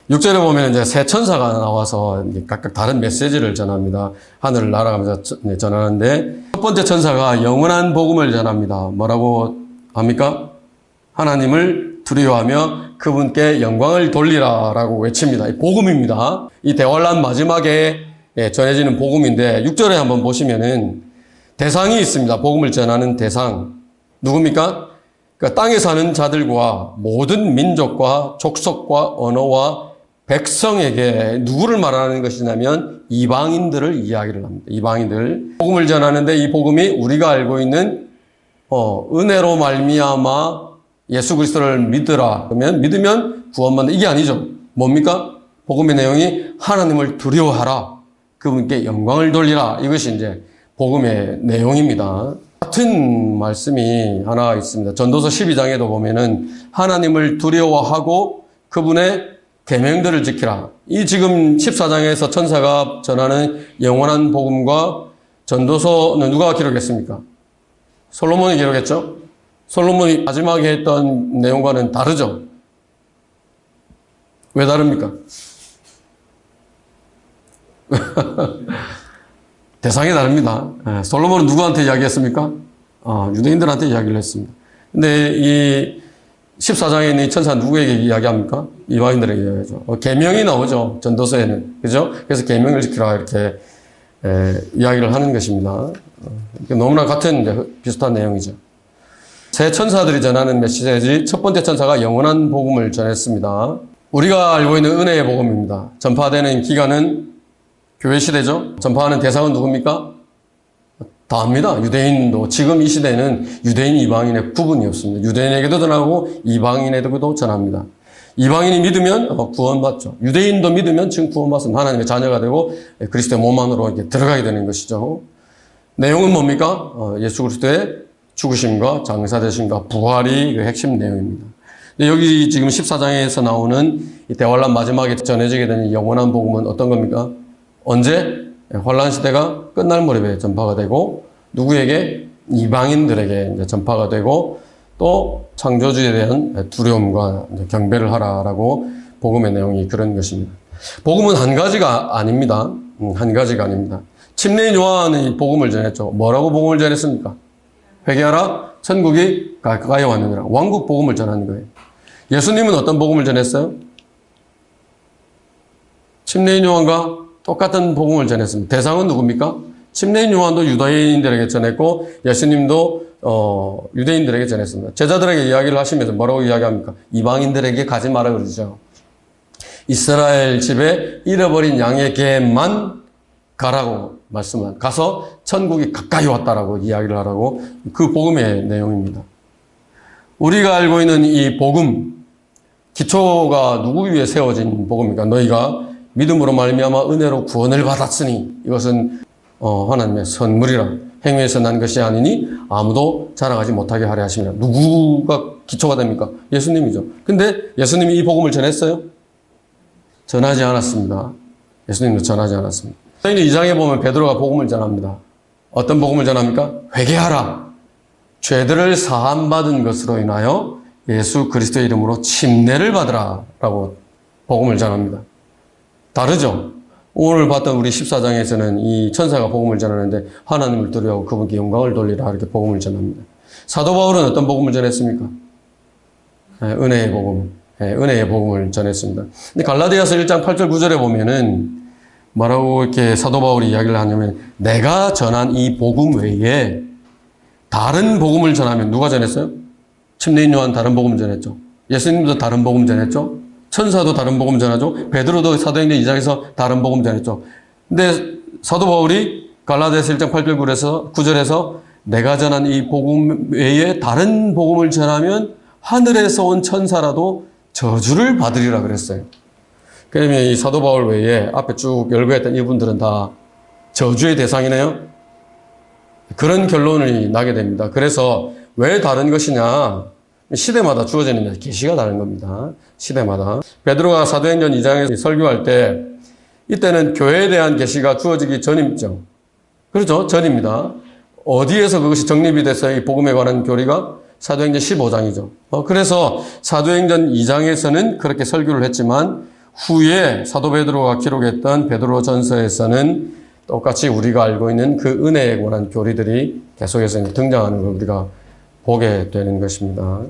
6절에 보면 이제 세 천사가 나와서 각각 다른 메시지를 전합니다. 하늘을 날아가면서 전하는데, 첫 번째 천사가 영원한 복음을 전합니다. 뭐라고 합니까? 하나님을 두려워하며 그분께 영광을 돌리라 라고 외칩니다. 이 복음입니다. 이 대환란 마지막에 전해지는 복음인데 6절에 한번 보시면은 대상이 있습니다. 복음을 전하는 대상. 누굽니까? 그러니까 땅에 사는 자들과 모든 민족과 족속과 언어와 백성에게 누구를 말하는 것이냐면 이방인들을 이야기를 합니다. 이방인들. 복음을 전하는데 이 복음이 우리가 알고 있는 은혜로 말미암아 예수 그리스도를 믿으라. 그러면 믿으면 구원받는 이게 아니죠. 뭡니까? 복음의 내용이 하나님을 두려워하라. 그분께 영광을 돌리라. 이것이 이제 복음의 내용입니다. 같은 말씀이 하나 있습니다. 전도서 12장에도 보면은 하나님을 두려워하고 그분의 계명들을 지키라. 이 지금 14장에서 천사가 전하는 영원한 복음과 전도서는 누가 기록했습니까? 솔로몬이 기록했죠? 솔로몬이 마지막에 했던 내용과는 다르죠? 왜 다릅니까? 대상이 다릅니다. 솔로몬은 누구한테 이야기했습니까? 유대인들한테 이야기를 했습니다. 근데 이 14장에 있는 이 천사 누구에게 이야기합니까? 이방인들에게 이야기하죠. 계명이 나오죠. 전도서에는. 그죠? 그래서 계명을 지키라 이렇게 이야기를 하는 것입니다. 너무나 같은 이제 비슷한 내용이죠. 세 천사들이 전하는 메시지, 첫 번째 천사가 영원한 복음을 전했습니다. 우리가 알고 있는 은혜의 복음입니다. 전파되는 기간은 교회 시대죠. 전파하는 대상은 누굽니까? 다 압니다. 유대인도 지금 이 시대는 유대인 이방인의 구분이 없습니다. 유대인에게도 전하고 이방인에게도 전합니다. 이방인이 믿으면 구원받죠. 유대인도 믿으면 지금 구원받습니다. 하나님의 자녀가 되고 그리스도의 몸 안으로 이렇게 들어가게 되는 것이죠. 내용은 뭡니까? 예수 그리스도의 죽으심과 장사되심과 부활이 그 핵심 내용입니다. 여기 지금 14장에서 나오는 이 대환란 마지막에 전해지게 되는 영원한 복음은 어떤 겁니까? 언제? 환란 시대가 끝날 무렵에 전파가 되고 누구에게? 이방인들에게 이제 전파가 되고 또 창조주에 대한 두려움과 경배를 하라라고 복음의 내용이 그런 것입니다. 복음은 한 가지가 아닙니다. 한 가지가 아닙니다. 침례인 요한이 복음을 전했죠. 뭐라고 복음을 전했습니까? 회개하라, 천국이 가까이 왔느니라. 왕국 복음을 전하는 거예요. 예수님은 어떤 복음을 전했어요? 침례인 요한과 똑같은 복음을 전했습니다. 대상은 누굽니까? 침례인 요한도 유다인들에게 전했고 예수님도 유대인들에게 전했습니다. 제자들에게 이야기를 하시면서 뭐라고 이야기합니까? 이방인들에게 가지 마라 그러죠. 이스라엘 집에 잃어버린 양에게만 가라고 말씀한 가서 천국이 가까이 왔다라고 이야기를 하라고 그 복음의 내용입니다. 우리가 알고 있는 이 복음 기초가 누구 위에 세워진 복음입니까? 너희가 믿음으로 말미암아 은혜로 구원을 받았으니 이것은 하나님의 선물이라 행위에서 난 것이 아니니 아무도 자랑하지 못하게 하려 하십니다. 누구가 기초가 됩니까? 예수님이죠. 근데 예수님이 이 복음을 전했어요? 전하지 않았습니다. 예수님도 전하지 않았습니다. 2장에 보면 베드로가 복음을 전합니다. 어떤 복음을 전합니까? 회개하라. 죄들을 사함받은 것으로 인하여 예수 그리스도의 이름으로 침례를 받으라 라고 복음을 전합니다. 다르죠? 오늘 봤던 우리 14장에서는 이 천사가 복음을 전하는데 하나님을 두려워하고 그분께 영광을 돌리라 이렇게 복음을 전합니다. 사도 바울은 어떤 복음을 전했습니까? 은혜의 복음. 은혜의 복음을 전했습니다. 근데 갈라디아서 1장 8절 9절에 보면은 뭐라고 이렇게 사도 바울이 이야기를 하냐면 내가 전한 이 복음 외에 다른 복음을 전하면 누가 전했어요? 침례인 요한 다른 복음 전했죠. 예수님도 다른 복음 전했죠. 천사도 다른 복음 전하죠. 베드로도 사도행전 2장에서 다른 복음 전했죠. 근데 사도 바울이 갈라디아서 1장 8절 9절에서 내가 전한 이 복음 외에 다른 복음을 전하면 하늘에서 온 천사라도 저주를 받으리라 그랬어요. 그러면 이 사도 바울 외에 앞에 쭉 열거했던 이분들은 다 저주의 대상이네요. 그런 결론이 나게 됩니다. 그래서 왜 다른 것이냐? 시대마다 주어지는 계시가 다른 겁니다. 시대마다. 베드로가 사도행전 2장에서 설교할 때 이때는 교회에 대한 계시가 주어지기 전이죠. 그렇죠? 전입니다. 어디에서 그것이 정립이 됐어요? 이 복음에 관한 교리가? 사도행전 15장이죠. 그래서 사도행전 2장에서는 그렇게 설교를 했지만 후에 사도 베드로가 기록했던 베드로전서에서는 똑같이 우리가 알고 있는 그 은혜에 관한 교리들이 계속해서 등장하는 걸 우리가 보게 되는 것입니다.